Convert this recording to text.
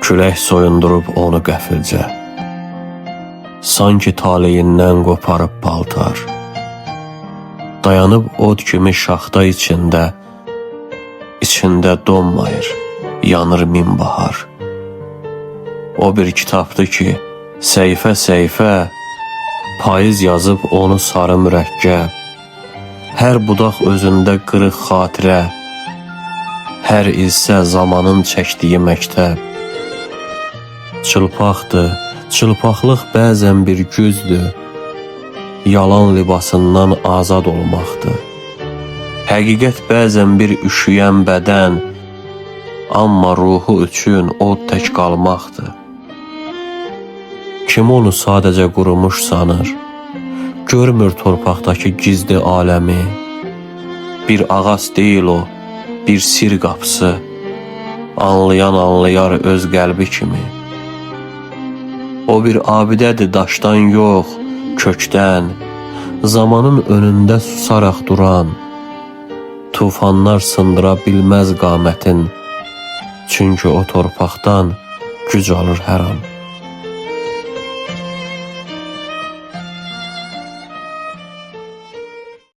Külək soyundurub onu qəfilcə, sanki taleyindən qoparıb paltar. Dayanıb od kimi şaxta içində donmayır, yanır min bahar. O bir kitabdır ki, səhifə-səhifə payız yazıb onu sarı mürəkkəb. Hər budaq özündə qırıq xatirə, hər ilsə zamanın çəkdiyi məktəb. Çılpaqdır, çılpaqlıq bəzən bir güzdür, yalan libasından azad olmaqdır. Həqiqət bəzən bir üşüyən bədən, amma ruhu üçün o tək qalmaqdır. Kim onu sadəcə qurumuş sanır, görmür torpaqdakı gizli aləmi. Bir ağac deyil o, bir sir qapısı, anlayan anlayar öz qəlbi kimi. O bir abidədir daşdan yox, kökdən, zamanın önündə susaraq duran. Tufanlar sındıra bilməz qamətin, çünki o torpaqdan güc alır hər an.